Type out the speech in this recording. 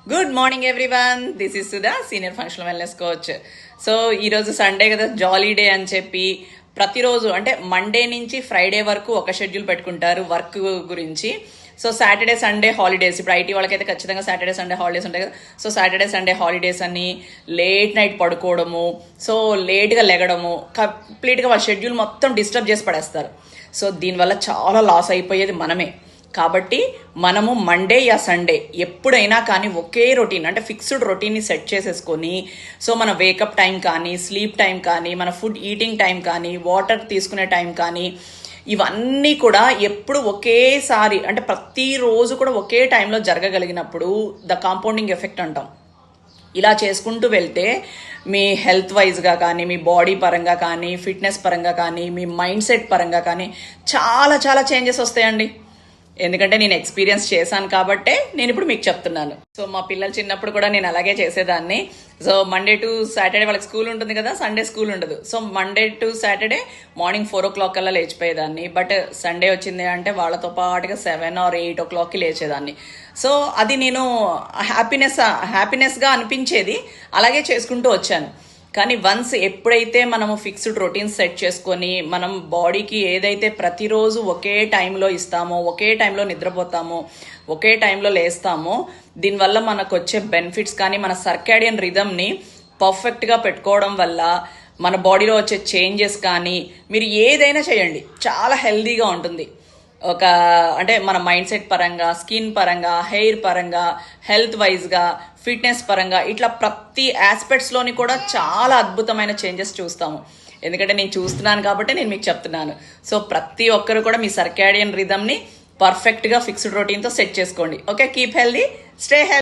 Good morning everyone, this is Sudha, senior functional wellness coach. So ఈరోజు Sunday కదా, జాలీ day అని చెప్పి ప్రతిరోజు అంటే మండే నుంచి ఫ్రైడే వరకు ఒక షెడ్యూల్ పెట్టుకుంటారు వర్క్ గురించి. సో సాటర్డే సండే హాలిడేస్, ఇప్పుడు ఐటీ వాళ్ళకైతే ఖచ్చితంగా సాటర్డే సండే హాలిడేస్ ఉంటాయి కదా. సో సాటర్డే సండే హాలిడేస్ అని లేట్ నైట్ పడుకోవడము, సో లేట్గా లెగడము, కంప్లీట్గా వాళ్ళ షెడ్యూల్ మొత్తం డిస్టర్బ్ చేసి పడేస్తారు. సో దీనివల్ల చాలా లాస్ అయిపోయేది మనమే. కాబట్టి మనము మండే యా సండే ఎప్పుడైనా కానీ ఒకే రొటీన్ అంటే ఫిక్స్డ్ రొటీన్ని సెట్ చేసేసుకొని, సో మన వేకప్ టైం కానీ, స్లీప్ టైం కానీ, మన ఫుడ్ ఈటింగ్ టైం కానీ, వాటర్ తీసుకునే టైం కానీ, ఇవన్నీ కూడా ఎప్పుడు ఒకేసారి అంటే ప్రతిరోజు కూడా ఒకే టైంలో జరగగలిగినప్పుడు ద కాంపౌండింగ్ ఎఫెక్ట్ అంటాం. ఇలా చేసుకుంటూ వెళ్తే మీ హెల్త్ వైజ్గా కానీ, మీ బాడీ పరంగా కానీ, ఫిట్నెస్ పరంగా కానీ, మీ మైండ్ సెట్ పరంగా కానీ చాలా చాలా చేంజెస్ వస్తాయండి. ఎందుకంటే నేను ఎక్స్పీరియన్స్ చేశాను కాబట్టే నేను ఇప్పుడు మీకు చెప్తున్నాను. సో మా పిల్లలు చిన్నప్పుడు కూడా నేను అలాగే చేసేదాన్ని. సో మండే టు సాటర్డే వాళ్ళకి స్కూల్ ఉంటుంది కదా, సండే స్కూల్ ఉండదు. So Monday to Saturday morning 4 o'clock కల్లా లేచిపోయేదాన్ని. బట్ సండే వచ్చింది అంటే వాళ్ళతో పాటుగా 7 or 8 o'clockకి లేచేదాన్ని. సో అది నేను హ్యాపీనెస్గా అనిపించేది, అలాగే చేసుకుంటూ వచ్చాను. కానీ వన్స్ ఎప్పుడైతే మనము ఫిక్స్డ్ రొటీన్ సెట్ చేసుకొని మనం బాడీకి ఏదైతే ప్రతిరోజు ఒకే టైంలో ఇస్తామో, ఒకే టైంలో నిద్రపోతామో, ఒకే టైంలో లేస్తామో, దీనివల్ల మనకు వచ్చే బెనిఫిట్స్ కానీ, మన సర్కాడియన్ రిథమ్ని పర్ఫెక్ట్గా పెట్టుకోవడం వల్ల మన బాడీలో వచ్చే చేంజెస్ కానీ, మీరు ఏదైనా చేయండి చాలా హెల్దీగా ఉంటుంది. అంటే మన మైండ్ సెట్ పరంగా, స్కిన్ పరంగా, హెయిర్ పరంగా, హెల్త్ వైజ్గా, ఫిట్నెస్ పరంగా, ఇట్లా ప్రతి ఆస్పెక్ట్స్లోని కూడా చాలా అద్భుతమైన చేంజెస్ చూస్తాము. ఎందుకంటే నేను చూస్తున్నాను కాబట్టి నేను మీకు చెప్తున్నాను. సో ప్రతి ఒక్కరు కూడా మీ సర్కాడియన్ రిథమ్ని పర్ఫెక్ట్గా ఫిక్స్డ్ రొటీన్తో సెట్ చేసుకోండి. Okay, keep healthy, stay healthy.